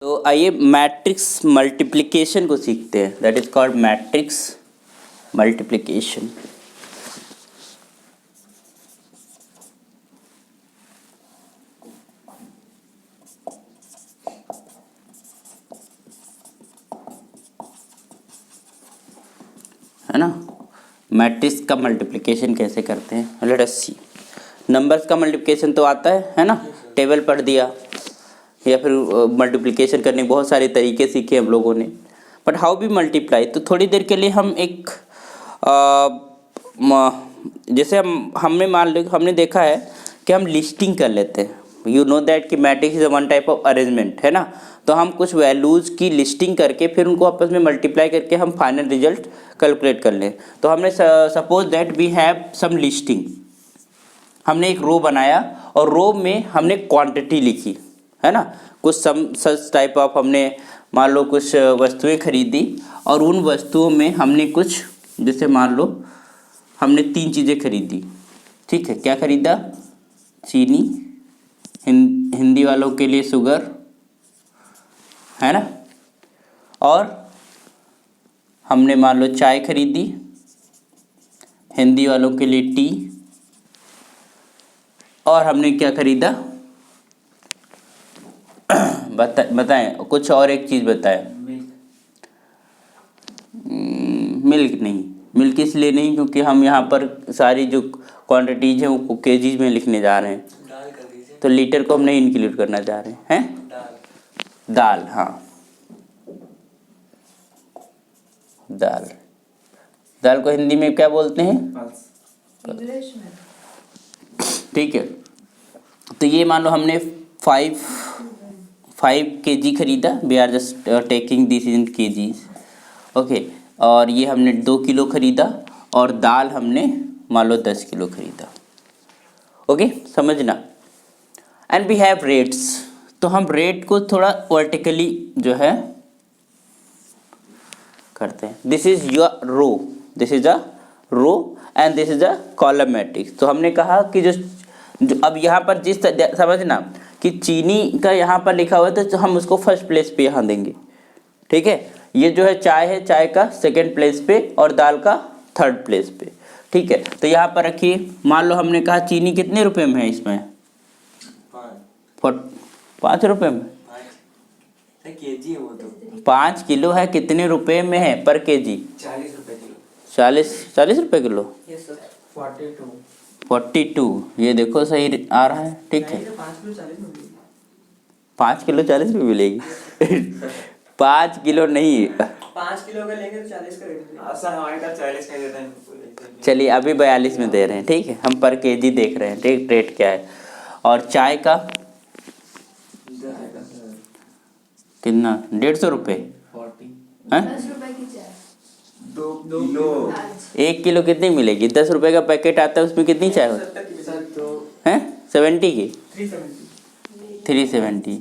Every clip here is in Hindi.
तो आइए मैट्रिक्स मल्टीप्लिकेशन को सीखते हैं। That is called matrix multiplication. है ना, मैट्रिक्स का मल्टीप्लिकेशन कैसे करते हैं, लेट अस सी। नंबर्स का मल्टीप्लिकेशन तो आता है ना, टेबल पढ़ दिया, या फिर मल्टीप्लिकेशन करने के बहुत सारे तरीके सीखे हम लोगों ने। बट हाउ बी मल्टीप्लाई, तो थोड़ी देर के लिए हम एक जैसे हमने मान लो हमने देखा है कि हम लिस्टिंग कर लेते हैं। यू नो दैट कि matrix is one type of arrangement, है ना। तो हम कुछ वैल्यूज़ की लिस्टिंग करके फिर उनको आपस में मल्टीप्लाई करके हम फाइनल रिजल्ट कैलकुलेट कर लें। तो हमने suppose that we have some listing, हमने एक रो बनाया और रो में हमने क्वांटिटी लिखी, है ना। कुछ सच टाइप ऑफ हमने मान लो कुछ वस्तुएं खरीदी और उन वस्तुओं में हमने कुछ, जैसे मान लो हमने 3 चीज़ें खरीदी, ठीक है। क्या खरीदा? चीनी, हिंदी वालों के लिए शुगर, है ना। और हमने मान लो चाय खरीदी, हिंदी वालों के लिए टी। और हमने क्या खरीदा? बताएं कुछ और एक चीज़ बताएं। मिल्क नहीं, मिल्क इसलिए नहीं क्योंकि हम यहाँ पर सारी जो क्वांटिटीज हैं वो केजीज में लिखने जा रहे हैं, तो लीटर को हम नहीं इंक्लूड करना चाह रहे हैं। दाल, हाँ दाल। दाल को हिंदी में क्या बोलते हैं? इंग्लिश में। ठीक है, तो ये मान लो हमने 5 kg खरीदा। We are just taking this in kgs, okay. और ये हमने 2 किलो खरीदा और दाल हमने मान लो 10 किलो खरीदा, ओके समझना। एंड वी हैव रेट्स, तो हम रेट को थोड़ा वर्टिकली जो है करते हैं। This is your row, this is a row and this is a column matrix. तो हमने कहा कि जो अब यहाँ पर जिस समझना कि चीनी का यहाँ पर लिखा हुआ है तो हम उसको फर्स्ट प्लेस पे यहाँ देंगे, ठीक है। ये जो है चाय है, चाय का सेकंड प्लेस पे और दाल का थर्ड प्लेस पे, ठीक है। तो यहाँ पर रखिए, मान लो हमने कहा चीनी कितने रुपए में है इसमें? 5 रुपए में केजी है वो तो। 5 किलो है, कितने रुपए में है पर केजी? 40 रुपए किलो। 40 रुपए किलो। 42। ये देखो सही आ रहा है, ठीक है। 5 किलो 40 रुपये मिलेगी। 5 किलो नहीं, 5 किलो का लेंगे तो 40 का रेट। 40 का देते हैं। चलिए अभी 42 में दे रहे हैं, ठीक है। हम पर केजी देख रहे हैं, ठीक, रेट क्या है। और चाय का कितना? 150 रुपये। 1 किलो कितनी मिलेगी? 10 रुपए का पैकेट आता है, उसमें कितनी चाय होती है? 70 की 370।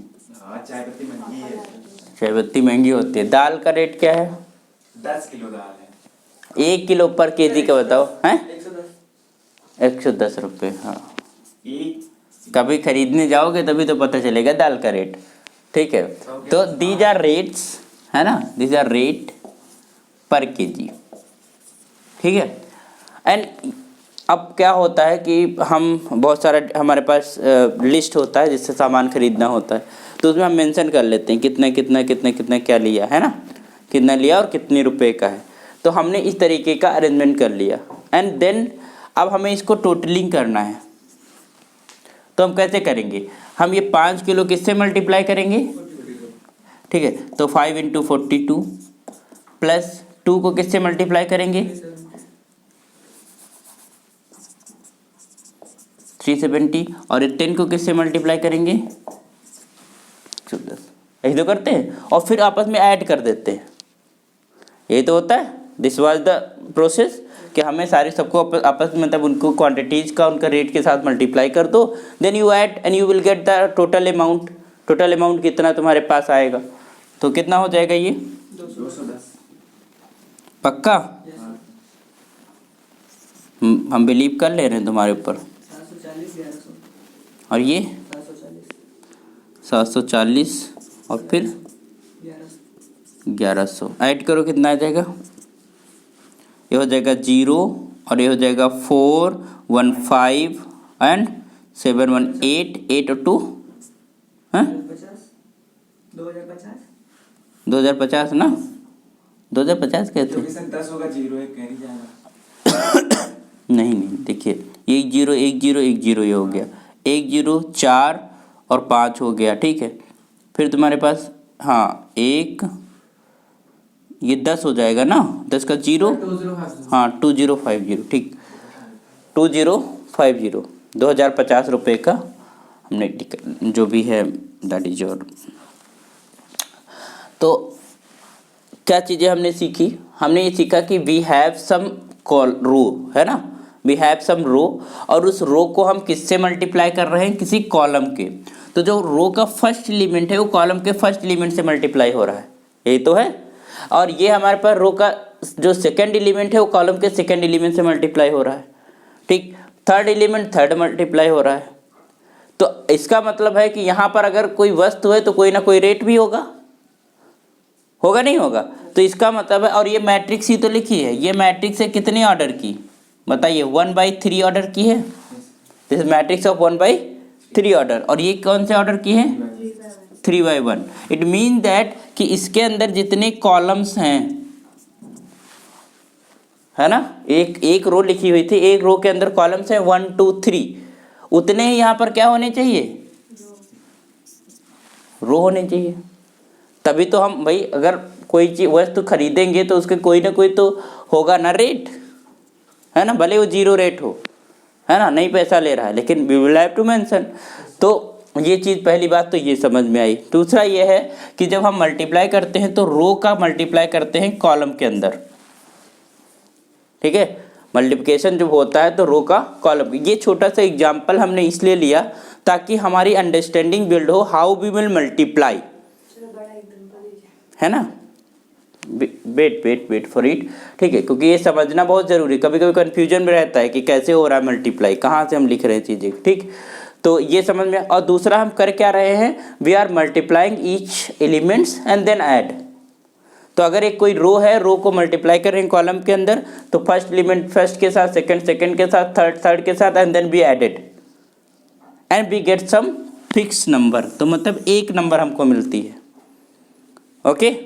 चाय पत्ती महंगी होती है। दाल का रेट क्या है? 10 किलो दाल है। 1 किलो पर केजी का बताओ, हैं? 110 रुपये। हाँ, कभी खरीदने जाओगे तभी तो पता चलेगा दाल का रेट, ठीक है। तो दीज आर रेट्स, है ना, दीज आर रेट पर केजी, ठीक है। एंड अब क्या होता है कि हम बहुत सारा हमारे पास लिस्ट होता है जिससे सामान खरीदना होता है, तो उसमें हम मेंशन कर लेते हैं कितना कितना कितना कितना क्या लिया, है ना, कितना लिया और कितने रुपए का है। तो हमने इस तरीके का अरेंजमेंट कर लिया। एंड देन अब हमें इसको टोटलिंग करना है, तो हम कैसे करेंगे? हम ये 5 किलो किससे मल्टीप्लाई करेंगे? ठीक है, तो 5 × 42 प्लस 2 को किससे मल्टीप्लाई करेंगे? 370। और 10 को किससे मल्टीप्लाई करेंगे? 10। यही तो करते हैं और फिर आपस में ऐड कर देते हैं। यही तो होता है। दिस वाज द प्रोसेस कि हमें सारे सबको आपस में मतलब उनको क्वांटिटीज का उनका रेट के साथ मल्टीप्लाई कर दो, then you add and you will get the total amount. Total amount कितना तुम्हारे पास आएगा? तो कितना हो जाएगा ये? 210। पक्का? हम बिलीव कर ले रहे हैं तुम्हारे ऊपर। 740। और ये 740 और फिर 1100 ऐड करो कितना आ जाएगा, ये हो जाएगा 0 और ये हो जाएगा 4 1 5 एंड 7 1 8 8 और 2 हाँ 2050 ना 2050 कहते क्योंकि हैं। सर 10 होगा 0 1 कह नहीं जाएगा। नहीं देखिए 1 0 1 0 1 0 ये हो गया, 1 0 4 और 5 हो गया, ठीक है। फिर तुम्हारे पास हाँ एक ये 10 हो जाएगा ना, 10 का 0 हाँ 2050 ठीक 2050 2050 रुपये का हमने जो भी है दैट इज योर। तो क्या चीज़ें हमने सीखी, हमने ये सीखा कि वी हैव सम रो है ना, वी हैव सम रो और उस रो को हम किससे मल्टीप्लाई कर रहे हैं, किसी कॉलम के। तो जो रो का फर्स्ट एलिमेंट है वो कॉलम के फर्स्ट एलिमेंट से मल्टीप्लाई हो रहा है, यही तो है। और ये हमारे पास रो का जो सेकंड एलिमेंट है वो कॉलम के सेकंड एलिमेंट से मल्टीप्लाई हो रहा है, ठीक। थर्ड एलिमेंट थर्ड मल्टीप्लाई हो रहा है। तो इसका मतलब है कि यहाँ पर अगर कोई वस्तु है तो कोई ना कोई रेट भी होगा, होगा नहीं होगा। तो इसका मतलब है, और ये मैट्रिक्स ही तो लिखी है, ये मैट्रिक्स है कितनी ऑर्डर की बताइए, 1/3 ऑर्डर की है। दिस मैट्रिक्स ऑफ 1/3 ऑर्डर, और ये कौन से ऑर्डर की है 3/1। इट मीन दैट कि इसके अंदर जितने कॉलम्स हैं है ना, एक रो लिखी हुई थी, एक रो के अंदर कॉलम्स हैं 1 2 3, उतने ही यहाँ पर क्या होने चाहिए, रो होने चाहिए। तभी तो हम भाई अगर कोई चीज वस्तु खरीदेंगे तो उसके कोई ना कोई तो होगा ना रेट, है ना, भले वो 0 रेट हो, है ना, नहीं पैसा ले रहा है लेकिन we will have to mention. तो ये चीज़ पहली बात तो ये समझ में आई। दूसरा ये है कि जब हम मल्टीप्लाई करते हैं तो रो का मल्टीप्लाई करते हैं कॉलम के अंदर, ठीक है। मल्टीप्लिकेशन जब होता है तो रो का कॉलम, ये छोटा सा एग्जाम्पल हमने इसलिए लिया ताकि हमारी अंडरस्टैंडिंग बिल्ड हो हाउ वी विल मल्टीप्लाई, है ना। वेट फॉर इट, ठीक है, क्योंकि ये समझना बहुत ज़रूरी, कभी कभी कन्फ्यूजन में रहता है कि कैसे हो रहा है मल्टीप्लाई, कहाँ से हम लिख रहे हैं चीज़ें, ठीक। तो ये समझ में। और दूसरा हम कर क्या रहे हैं, we are multiplying each elements and then add. तो अगर एक कोई रो है, रो को मल्टीप्लाई कर रहे हैं कॉलम के अंदर, तो फर्स्ट एलिमेंट फर्स्ट के साथ, सेकंड के साथ, थर्ड के साथ, and then be added and we get some fix number. तो मतलब एक नंबर हमको मिलती है, ओके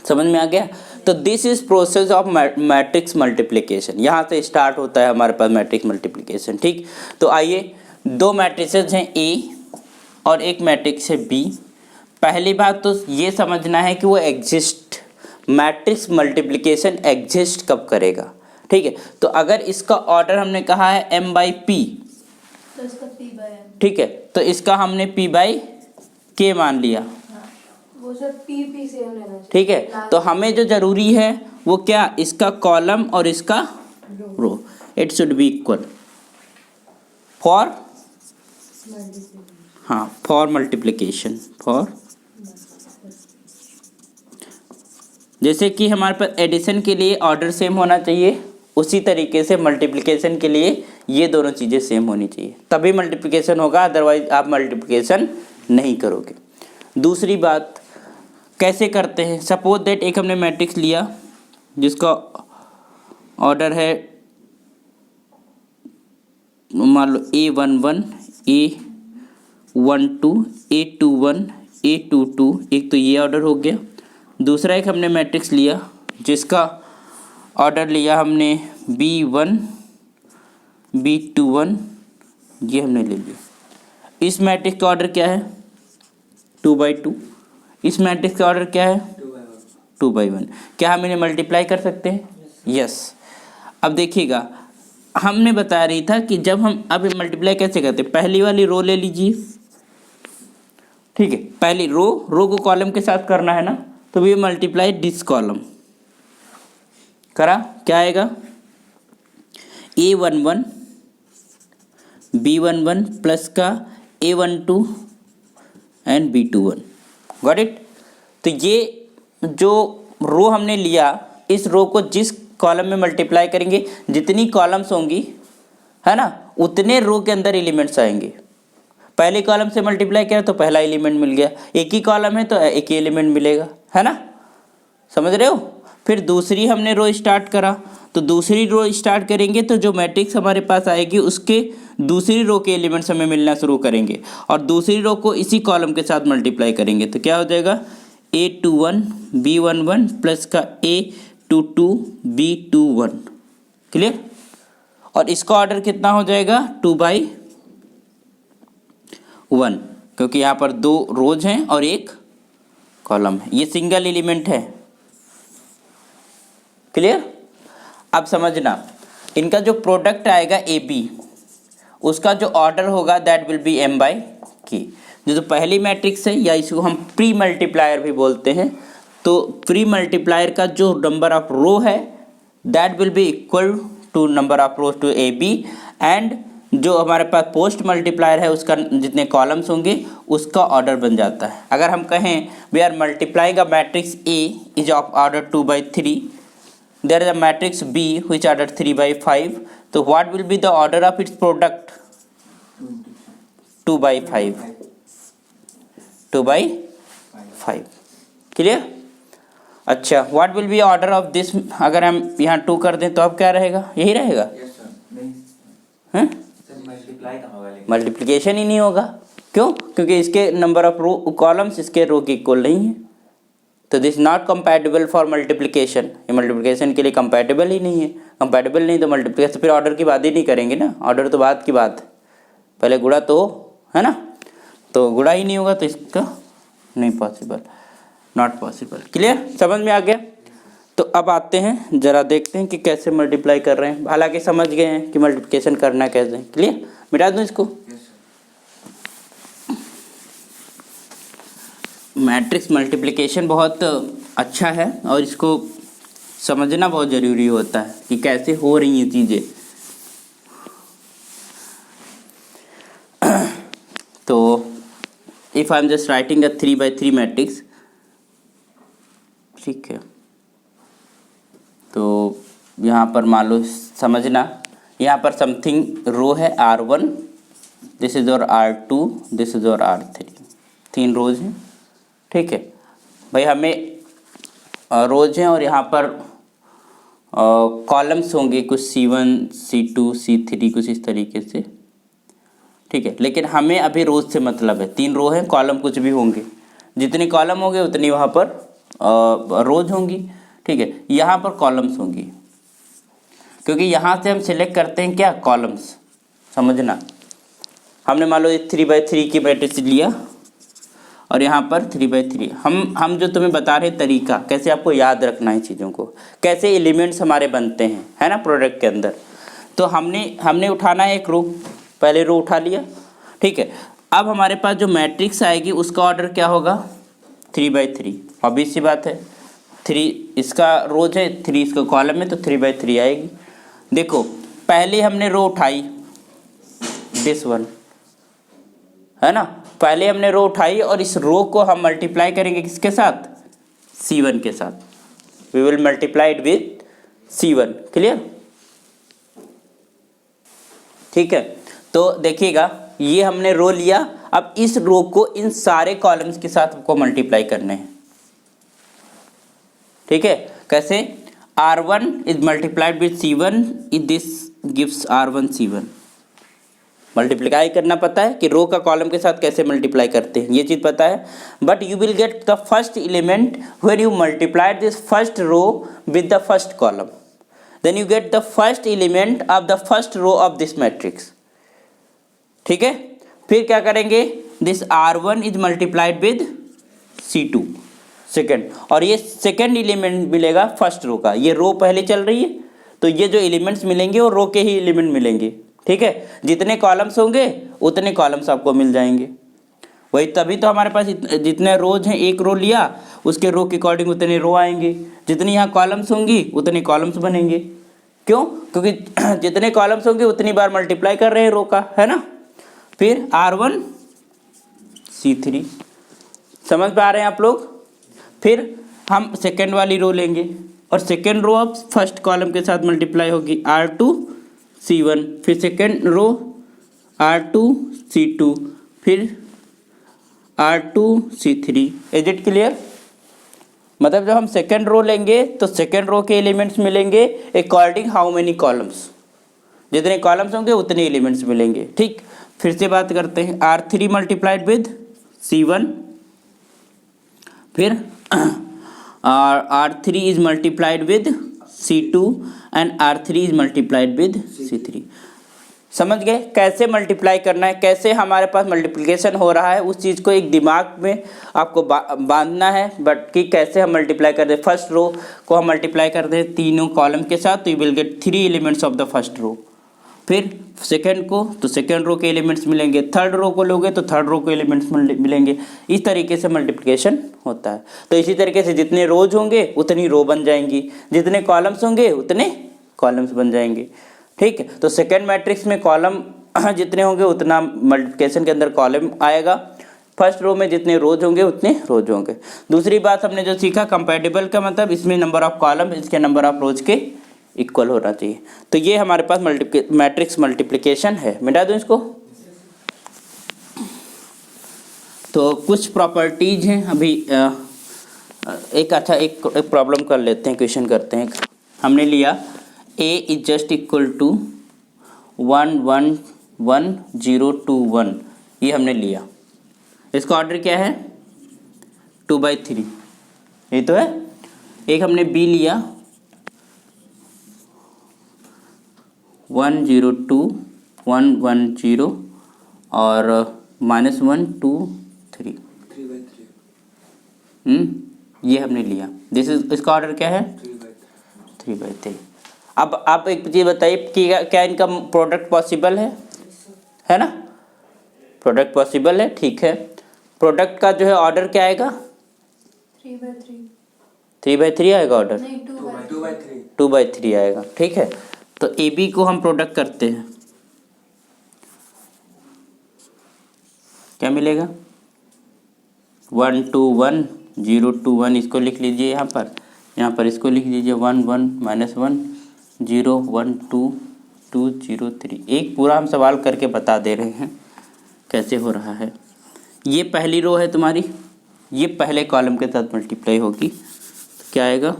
समझ में आ गया। तो this is process of matrix multiplication, यहाँ से स्टार्ट होता है हमारे पास मैट्रिक्स मल्टीप्लिकेशन, ठीक। तो आइए, दो मैट्रिसेस हैं ए और एक मैट्रिक्स है बी। पहली बात तो ये समझना है कि वो एग्जिस्ट, मैट्रिक्स मल्टीप्लिकेशन एग्जिस्ट कब करेगा, ठीक है। तो अगर इसका ऑर्डर हमने कहा है m/p, तो इसका p/m, ठीक है, तो इसका हमने p/k मान लिया, वो सर p सेम लेना चाहिए, ठीक है। तो हमें जो जरूरी है वो क्या, इसका कॉलम और इसका row, it should be equal for, हाँ फॉर मल्टीप्लिकेशन, फॉर, जैसे कि हमारे पास एडिशन के लिए ऑर्डर सेम होना चाहिए, उसी तरीके से मल्टीप्लिकेशन के लिए ये दोनों चीज़ें सेम होनी चाहिए, तभी मल्टीप्लिकेशन होगा, अदरवाइज आप मल्टीप्लिकेशन नहीं करोगे। दूसरी बात कैसे करते हैं, सपोज दैट एक हमने मैट्रिक्स लिया जिसका ऑर्डर है मान लो A11 A12 A21 A22, एक तो ये ऑर्डर हो गया। दूसरा एक हमने मैट्रिक्स लिया जिसका ऑर्डर लिया हमने B1 B21, ये हमने ले लिया। इस मैट्रिक्स का ऑर्डर क्या है 2/2, इस मैट्रिक्स का ऑर्डर क्या है 2/1। क्या हम इन्हें मल्टीप्लाई कर सकते हैं, यस। अब देखिएगा, हमने बता रही था कि जब हम अब मल्टीप्लाई कैसे करते हैं, पहली वाली रो ले लीजिए, ठीक है, पहली रो को कॉलम के साथ करना है ना, तो वी मल्टीप्लाई दिस कॉलम, करा क्या आएगा A11 B11 प्लस का A12 and B21, got it. तो ये जो रो हमने लिया, इस रो को जिस कॉलम में मल्टीप्लाई करेंगे, जितनी कॉलम्स होंगी है ना, उतने रो के अंदर एलिमेंट्स आएंगे। पहले कॉलम से मल्टीप्लाई किया तो पहला एलिमेंट मिल गया, एक ही कॉलम है तो एक ही एलिमेंट मिलेगा, है ना, समझ रहे हो। फिर दूसरी हमने रो स्टार्ट करा, तो दूसरी रो स्टार्ट करेंगे तो जो मैट्रिक्स हमारे पास आएगी उसके दूसरी रो के एलिमेंट्स हमें मिलना शुरू करेंगे और दूसरी रो को इसी कॉलम के साथ मल्टीप्लाई करेंगे, तो क्या हो जाएगा A21 B11 प्लस का A22 B21, क्लियर। और इसका ऑर्डर कितना हो जाएगा 2/1, क्योंकि यहाँ पर 2 रोज हैं और एक कॉलम है, ये सिंगल एलिमेंट है, क्लियर। अब समझना इनका जो प्रोडक्ट आएगा AB, उसका जो ऑर्डर होगा दैट विल बी M/K। जो पहली मैट्रिक्स है या इसको हम प्री मल्टीप्लायर भी बोलते हैं, तो प्री मल्टीप्लायर का जो नंबर ऑफ रो है that will be equal to number of rows to AB, and जो हमारे पास पोस्ट मल्टीप्लायर है उसका जितने कॉलम्स होंगे उसका ऑर्डर बन जाता है। अगर हम कहें we are multiplying a matrix A is of order 2/3, there is a matrix B which order 3/5, तो what will be the order of its product 2/5, 2/5, clear. अच्छा, what will be order of this, अगर हम यहाँ 2 कर दें तो अब क्या रहेगा, यही रहेगा, हैं, मल्टीप्लाई कहाँ होगा लेकिन मल्टीप्लिकेशन ही नहीं होगा, क्यों, क्योंकि इसके नंबर ऑफ रो कॉलम्स इसके रो के इक्वल नहीं है, तो this not compatible for multiplication, ये मल्टीप्लिकेशन के लिए कंपैटिबल ही नहीं है, कंपैटिबल नहीं तो मल्टीप्लिकेशन, फिर ऑर्डर की बात ही नहीं करेंगे ना, ऑर्डर तो बात की बात है, पहले गुणा तो हो, है ना, तो गुणा ही नहीं होगा तो इसका नहीं पॉसिबल, नॉट पॉसिबल, क्लियर, समझ में आ गया। तो अब आते हैं जरा देखते हैं कि कैसे मल्टीप्लाई कर रहे हैं, हालांकि समझ गए हैं कि मल्टीप्लिकेशन करना कैसे, क्लियर, मिटा दूँ इसको। मैट्रिक्स मल्टीप्लिकेशन बहुत अच्छा है और इसको समझना बहुत ज़रूरी होता है कि कैसे हो रही हैं चीज़ें। तो if I am just writing a 3/3 matrix, ठीक है, तो यहाँ पर मान लो समझना, यहाँ पर समथिंग रो है R1, दिस इज और R2, दिस इज और R3, 3 रोज हैं, ठीक है भाई, हमें रोज हैं और यहाँ पर कॉलम्स होंगे कुछ C1 C2 C3 कुछ इस तरीके से, ठीक है, लेकिन हमें अभी रोज से मतलब है, 3 रो हैं, कॉलम कुछ भी होंगे, जितने कॉलम होंगे उतनी वहाँ पर रोज होंगी, ठीक है, यहाँ पर कॉलम्स होंगी, क्योंकि यहाँ से हम सिलेक्ट करते हैं क्या, कॉलम्स, समझना, हमने मान लो 3/3 की मैट्रिक्स लिया और यहाँ पर 3/3, हम जो तुम्हें बता रहे तरीका कैसे आपको याद रखना है चीज़ों को, कैसे एलिमेंट्स हमारे बनते हैं, है ना, प्रोडक्ट के अंदर। तो हमने उठाना है एक रो, पहले रो उठा लिया, ठीक है, अब हमारे पास जो मैट्रिक्स आएगी उसका ऑर्डर क्या होगा 3/3, ऑब्वियस सी बात है, 3 इसका रोज है, 3 इसका कॉलम है, तो 3/3 आएगी। देखो पहले हमने रो उठाई दिस वन, है ना, पहले हमने रो उठाई और इस रो को हम मल्टीप्लाई करेंगे किसके साथ, C1 के साथ, we will multiply it with C1, clear, ठीक है। तो देखिएगा ये हमने रो लिया, अब इस रो को इन सारे कॉलम्स के साथ आपको मल्टीप्लाई करने हैं, ठीक है, कैसे, R1 is multiplied with C1, this gives R1 C1, multiply करना पता है कि रो का कॉलम के साथ कैसे मल्टीप्लाई करते हैं, ये चीज़ पता है, but you will get the first element when you multiply this first row with the first column, then you get the first element of the first row of this matrix, ठीक है। फिर क्या करेंगे, this R1 is multiplied with C2 second, और ये सेकेंड एलिमेंट मिलेगा फर्स्ट रो का, ये रो पहले चल रही है तो ये जो एलिमेंट्स मिलेंगे वो रो के ही एलिमेंट मिलेंगे, ठीक है, जितने कॉलम्स होंगे उतने कॉलम्स आपको मिल जाएंगे, वही तभी तो हमारे पास जितने रोज हैं, एक रो लिया उसके रो के अकॉर्डिंग उतने रो आएंगे, जितनी यहाँ कॉलम्स होंगी उतने कॉलम्स बनेंगे, क्यों, क्योंकि जितने कॉलम्स होंगे उतनी बार मल्टीप्लाई कर रहे हैं रो का, है ना। फिर R1 C3, समझ पा रहे हैं आप लोग। फिर हम सेकेंड वाली रो लेंगे और सेकेंड रो अब फर्स्ट कॉलम के साथ मल्टीप्लाई होगी R2 C1, फिर सेकेंड रो R2 C2, फिर R2C3। Is it clear? मतलब जब हम सेकेंड रो लेंगे तो सेकेंड रो के एलिमेंट्स मिलेंगे अकॉर्डिंग हाउ मेनी कॉलम्स, जितने कॉलम्स होंगे उतने एलिमेंट्स मिलेंगे। ठीक, फिर से बात करते हैं। R3 मल्टीप्लाइड विद C1, फिर R3 is multiplied with C2 and R3 is multiplied with C3। समझ गए कैसे मल्टीप्लाई करना है, कैसे हमारे पास मल्टीप्लिकेशन हो रहा है, उस चीज़ को एक दिमाग में आपको बांधना है। बट कि कैसे हम मल्टीप्लाई कर दें, फर्स्ट रो को हम मल्टीप्लाई कर दें तीनों कॉलम के साथ, तो you will get 3 elements of the first row. फिर सेकंड को तो सेकंड रो के एलिमेंट्स मिलेंगे, थर्ड रो को लोगे तो थर्ड रो के एलिमेंट्स मिलेंगे। इस तरीके से मल्टीप्लिकेशन होता है। तो इसी तरीके से जितने रोज होंगे उतनी रो बन जाएंगी, जितने कॉलम्स होंगे उतने कॉलम्स बन जाएंगे। ठीक है, तो सेकंड मैट्रिक्स में कॉलम जितने होंगे उतना मल्टीप्लिकेशन के अंदर कॉलम आएगा, फर्स्ट रो में जितने रोज होंगे उतने रोज होंगे। दूसरी बात हमने जो सीखा, कंपैटिबल का मतलब इसमें नंबर ऑफ कॉलम इसके नंबर ऑफ रोज के इक्वल होना चाहिए। तो ये हमारे पास मैट्रिक्स मल्टीप्लिकेशन है। मिटा दूं इसको। तो कुछ प्रॉपर्टीज हैं अभी एक प्रॉब्लम कर लेते हैं, क्वेश्चन करते हैं। हमने लिया A is just equal to 1 1 1 0 2 1, ये हमने लिया। इसका ऑर्डर क्या है? 2/3, ये तो है। एक हमने B लिया 1 0 2 1 1 0 और -1 2 3, 3/3। ये हमने लिया। दिस इज, इसका ऑर्डर क्या है? 3/3। अब आप एक चीज़ बताइए कि क्या इनका प्रोडक्ट पॉसिबल है ना? प्रोडक्ट पॉसिबल है, ठीक है। प्रोडक्ट का जो है ऑर्डर क्या आएगा? 3/3। 3/3 आएगा ऑर्डर? नहीं, 2/3। 2/3 आएगा, ठीक है। तो ए बी को हम प्रोडक्ट करते हैं, क्या मिलेगा? 1 2 1 0 2 1, इसको लिख लीजिए यहाँ पर इसको लिख लीजिए 1 1 -1 0 1 2 2 0 3। एक पूरा हम सवाल करके बता दे रहे हैं कैसे हो रहा है। ये पहली रो है तुम्हारी, ये पहले कॉलम के साथ मल्टीप्लाई होगी, तो क्या आएगा,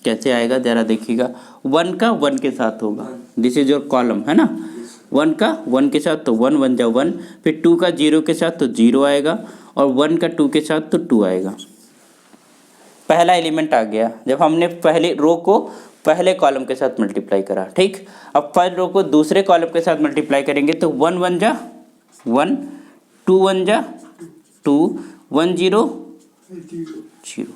कैसे आएगा ज़रा देखिएगा। 1 का 1 के साथ होगा, दिस इज योर कॉलम, है ना। 1 का 1 के साथ तो 1 1 जा 1, फिर 2 का 0 के साथ तो 0 आएगा, और 1 का 2 के साथ तो 2 आएगा। पहला एलिमेंट आ गया जब हमने पहले रो को पहले कॉलम के साथ मल्टीप्लाई करा। ठीक, अब फर्स्ट रो को दूसरे कॉलम के साथ मल्टीप्लाई करेंगे तो 1 1 जा 1, 2 1 जा 2, 1 0 0,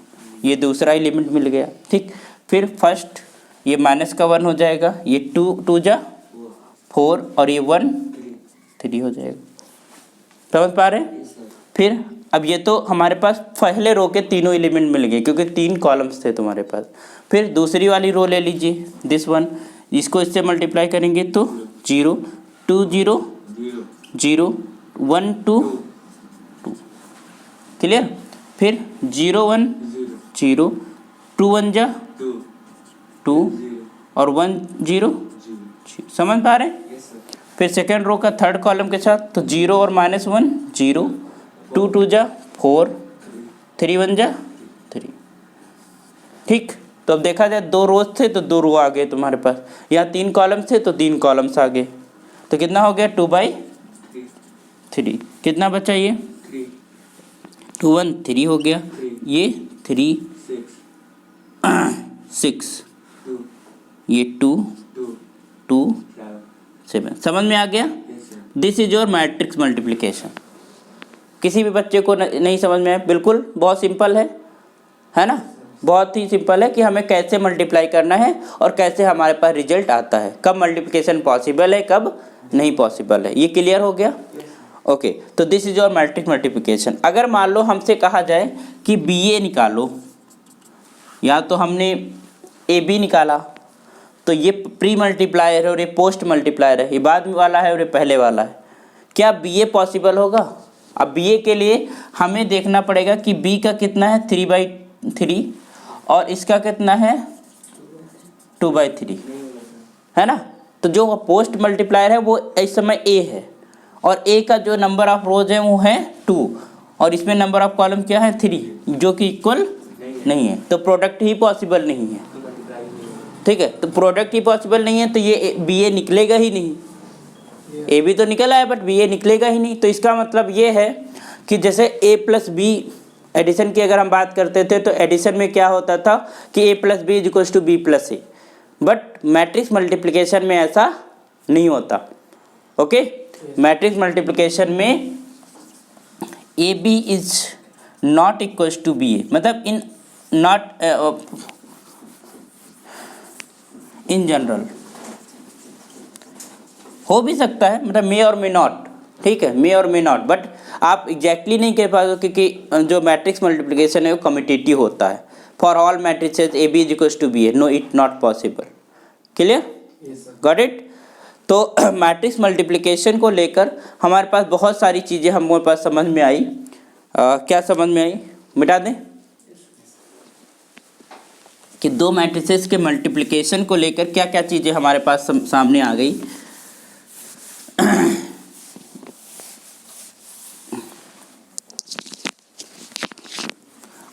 ये दूसरा एलिमेंट मिल गया। ठीक, फिर फर्स्ट ये माइनस का 1 हो जाएगा, ये 2 2 जा 4 और ये 1 3 हो जाएगा। समझ पा रहे हैं? फिर अब ये तो हमारे पास पहले रो के तीनों एलिमेंट मिल गए क्योंकि 3 कॉलम्स थे तुम्हारे पास। फिर दूसरी वाली रो ले लीजिए, दिस वन, इसको इससे मल्टीप्लाई करेंगे तो 0 2 0 0 1 2 2, क्लियर। फिर 0 1 0 2 1 जा 2 और 1 0, समझ पा रहे हैं? फिर सेकेंड रो का थर्ड कॉलम के साथ तो 0 और -1 0, 2 2 जा 4, 3 1 जा 3। ठीक, तो अब देखा जाए 2 रोज थे तो 2 रो आ गए तुम्हारे पास, यहाँ 3 कॉलम्स थे तो 3 कॉलम्स आ गए। तो कितना हो गया? 2/3। कितना बचा? ये 2 1 3 हो गया, ये 3 6, ये 2 2 7। समझ में आ गया? This is your matrix multiplication. किसी भी बच्चे को नहीं समझ में आए, बिल्कुल बहुत सिंपल है ना, बहुत ही सिंपल है कि हमें कैसे मल्टीप्लाई करना है और कैसे हमारे पास रिजल्ट आता है, कब मल्टीप्लिकेशन पॉसिबल है कब नहीं पॉसिबल है। ये क्लियर हो गया? ओके, तो this is your matrix multiplication. अगर मान लो हमसे कहा जाए कि BA निकालो, या तो हमने AB निकाला, तो ये प्री मल्टीप्लायर है और ये पोस्ट मल्टीप्लायर है, ये बाद वाला है और ये पहले वाला है, क्या BA पॉसिबल होगा? अब BA के लिए हमें देखना पड़ेगा कि B का कितना है 3/3 और इसका कितना है 2/3, है ना। तो जो पोस्ट मल्टीप्लायर है वो इस समय A है और ए का जो नंबर ऑफ रोज है वो है 2 और इसमें नंबर ऑफ कॉलम क्या है 3 जो कि इक्वल नहीं है, तो प्रोडक्ट ही पॉसिबल नहीं है। ठीक है, तो प्रोडक्ट ही पॉसिबल नहीं है तो ये बी ए निकलेगा ही नहीं। ए भी तो निकल आया बट बी ए निकलेगा ही नहीं। तो इसका मतलब ये है कि जैसे ए प्लस बी एडिशन की अगर हम बात करते थे तो एडिशन में क्या होता था कि A plus B is equals to B plus A, but matrix multiplication में ऐसा नहीं होता। ओके, मैट्रिक्स मल्टीप्लिकेशन में A B is not equals to B A, मतलब इन नॉट इन जनरल हो भी सकता है, मतलब मे और मे नॉट, ठीक है, मे और मे नॉट, बट आप एग्जैक्टली नहीं कह पाओगे क्योंकि जो मैट्रिक्स मल्टीप्लिकेशन है वो कम्यूटेटिव होता है। For all matrices A B is equals to B A, no it not possible. Clear, got it. तो मैट्रिक्स मल्टीप्लिकेशन को लेकर हमारे पास बहुत सारी चीज़ें हमारे पास समझ में आई। क्या समझ में आई, मिटा दें कि दो मैट्रिसेस के मल्टीप्लिकेशन को लेकर क्या क्या चीज़ें हमारे पास सामने आ गई।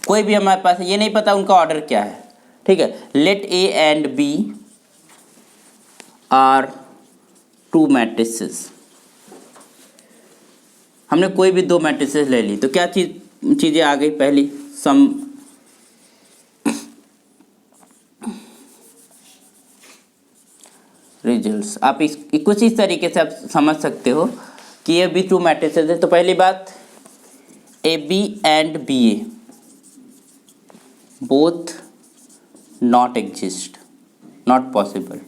कोई भी हमारे पास ये नहीं पता उनका ऑर्डर क्या है, ठीक है। Let A and B are two matrices, हमने कोई भी दो मैट्रिसेस ले ली तो क्या चीज़ें आ गई। पहली सम रिजल्ट्स, आप कुछ इस तरीके से आप समझ सकते हो कि ये भी टू मैट्रिसेस है। तो पहली बात A B and B A both not exist, not possible,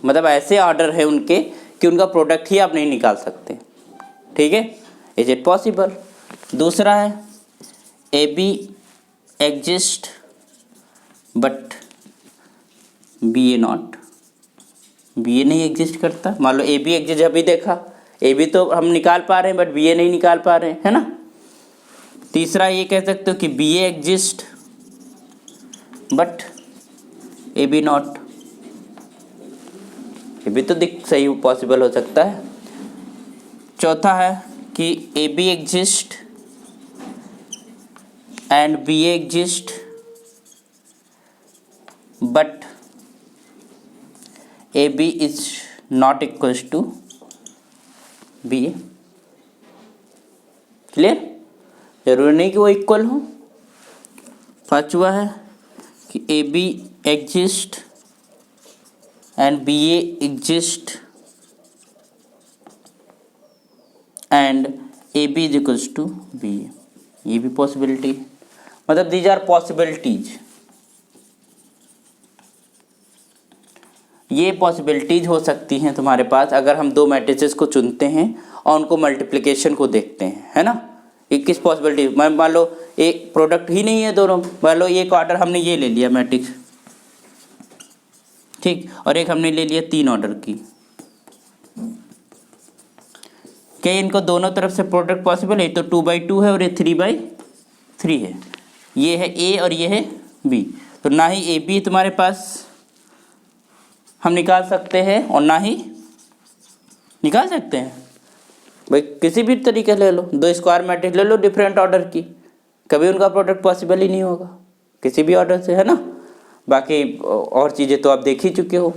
मतलब ऐसे ऑर्डर है उनके कि उनका प्रोडक्ट ही आप नहीं निकाल सकते, ठीक है। Is it possible. दूसरा है A B exist but B A not, B A नहीं एग्जिस्ट करता। मान लो ए बी एग्जिस्ट, अभी देखा ए बी तो हम निकाल पा रहे हैं बट बी ए नहीं निकाल पा रहे हैं, है ना। तीसरा ये कह सकते हो कि B A exist but A B not, ये भी तो सही पॉसिबल हो सकता है। चौथा है कि A B exist and B A exist but A B is not equals to B A. Clear, जरूरी नहीं कि वो इक्वल हो। पांचवा है कि A B exist and BA exist and AB is equals to BA, ये भी पॉसिबिलिटी, मतलब दीज आर पॉसिबिलिटीज। ये पॉसिबिलिटीज हो सकती हैं तुम्हारे पास अगर हम दो मैट्रिसेस को चुनते हैं और उनको मल्टीप्लिकेशन को देखते हैं, है ना। एक किस पॉसिबिलिटी, मान लो एक प्रोडक्ट ही नहीं है दोनों, मान लो एक ऑर्डर हमने ये ले लिया मैट्रिक्स, ठीक, और एक हमने ले लिया 3 ऑर्डर की, क्या इनको दोनों तरफ से प्रोडक्ट पॉसिबल है। तो 2/2 है और ये 3/3 है, ये है ए और ये है बी, तो ना ही ए बी तुम्हारे पास हम निकाल सकते हैं और ना ही निकाल सकते हैं भाई किसी भी तरीके ले लो, दो स्क्वायर मैट्रिक्स ले लो डिफरेंट ऑर्डर की, कभी उनका प्रोडक्ट पॉसिबल ही नहीं होगा किसी भी ऑर्डर से, है ना। बाकी और चीज़ें तो आप देख ही चुके हो।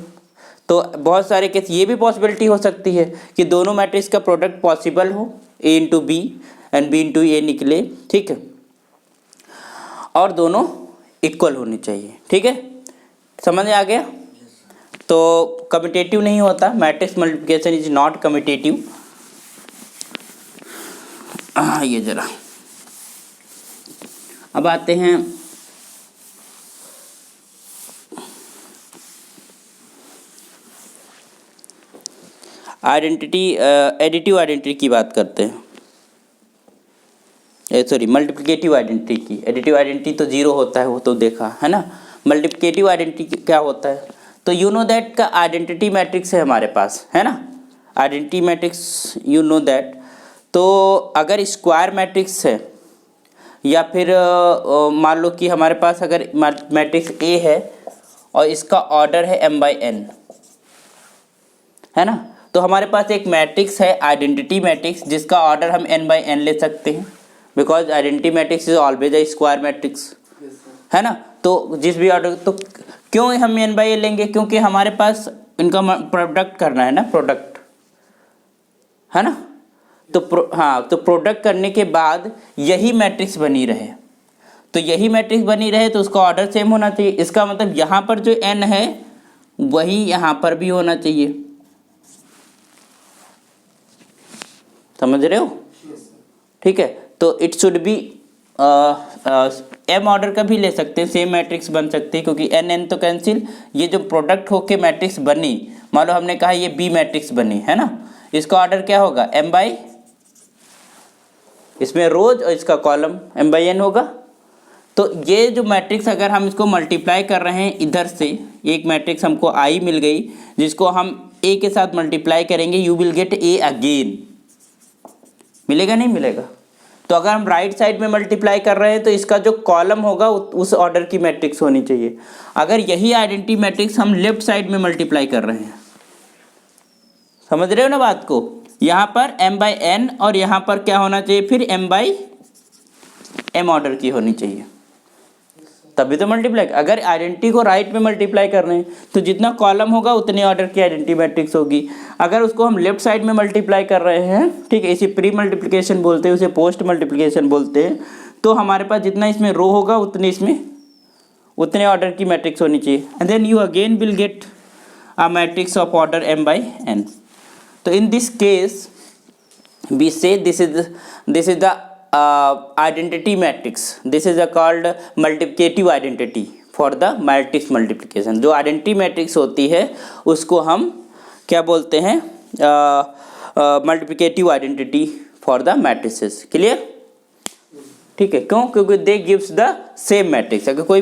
तो बहुत सारे केस ये भी पॉसिबिलिटी हो सकती है कि दोनों मैट्रिक्स का प्रोडक्ट पॉसिबल हो, A into B and B into A निकले, ठीक है, और दोनों इक्वल होने चाहिए, ठीक है, समझ में आ गया। तो कम्यूटेटिव नहीं होता, matrix multiplication is not commutative. ये जरा अब आते हैं आइडेंटिटी, एडिटिव आइडेंटिटी की बात करते हैं, सॉरी मल्टीप्लिकेटिव आइडेंटिटी की। एडिटिव आइडेंटिटी तो जीरो होता है, वो तो देखा है ना। मल्टीप्लिकेटिव आइडेंटिटी क्या होता है, तो यू नो दैट का आइडेंटिटी मैट्रिक्स है हमारे पास, है ना, identity matrix you know that. तो अगर स्क्वायर मैट्रिक्स है या फिर मान लो कि हमारे पास अगर मैट्रिक्स ए है और इसका ऑर्डर है m/n, है ना। तो हमारे पास एक मैट्रिक्स है आइडेंटिटी मैट्रिक्स, जिसका ऑर्डर हम n बाई n ले सकते हैं, because identity matrix is always a square matrix, है ना। तो जिस भी ऑर्डर, तो क्यों हम n बाई n लेंगे, क्योंकि हमारे पास इनका प्रोडक्ट करना है ना, प्रोडक्ट, है ना। तो तो प्रोडक्ट करने के बाद यही मैट्रिक्स बनी रहे, तो यही मैट्रिक्स बनी रहे तो उसका ऑर्डर सेम होना चाहिए। इसका मतलब यहाँ पर जो n है वही यहाँ पर भी होना चाहिए, समझ रहे हो, ठीक है। तो it should B m order का भी ले सकते हैं, सेम मैट्रिक्स बन सकती है, क्योंकि n तो कैंसिल, ये जो प्रोडक्ट होके मैट्रिक्स बनी, मान लो हमने कहा ये b मैट्रिक्स बनी, है ना, इसका ऑर्डर क्या होगा m बाई, इसमें रोज और इसका कॉलम m बाई n होगा। तो ये जो मैट्रिक्स अगर हम इसको मल्टीप्लाई कर रहे हैं, इधर से एक मैट्रिक्स हमको I मिल गई, जिसको हम A के साथ मल्टीप्लाई करेंगे, you will gate A again, मिलेगा नहीं मिलेगा। तो अगर हम राइट साइड में मल्टीप्लाई कर रहे हैं तो इसका जो कॉलम होगा उस ऑर्डर की मैट्रिक्स होनी चाहिए। अगर यही आइडेंटिटी मैट्रिक्स हम लेफ्ट साइड में मल्टीप्लाई कर रहे हैं, समझ रहे हो ना बात को, यहाँ पर m बाई n और यहाँ पर क्या होना चाहिए फिर m बाई m ऑर्डर की होनी चाहिए, तभी तो मल्टीप्लाई। अगर आइडेंटिटी को राइट में मल्टीप्लाई कर रहे हैं तो जितना कॉलम होगा उतने ऑर्डर की आइडेंटिटी मैट्रिक्स होगी। अगर उसको हम लेफ्ट साइड में मल्टीप्लाई कर रहे हैं, ठीक है, इसे प्री मल्टीप्लिकेशन बोलते हैं, उसे पोस्ट मल्टीप्लिकेशन बोलते हैं, तो हमारे पास जितना इसमें रो होगा उतने ऑर्डर की मैट्रिक्स होनी चाहिए, and then you again will get a matrix of order m by n। तो in this case we say this is the identity matrix, this is a called multiplicative identity for the matrix multiplication। जो आइडेंटिटी मैट्रिक्स होती है उसको हम क्या बोलते हैं, multiplicative identity for the matrices. Clear, ठीक है, क्यों, क्योंकि दे गिव्स द सेम मैट्रिक्स। अगर कोई भी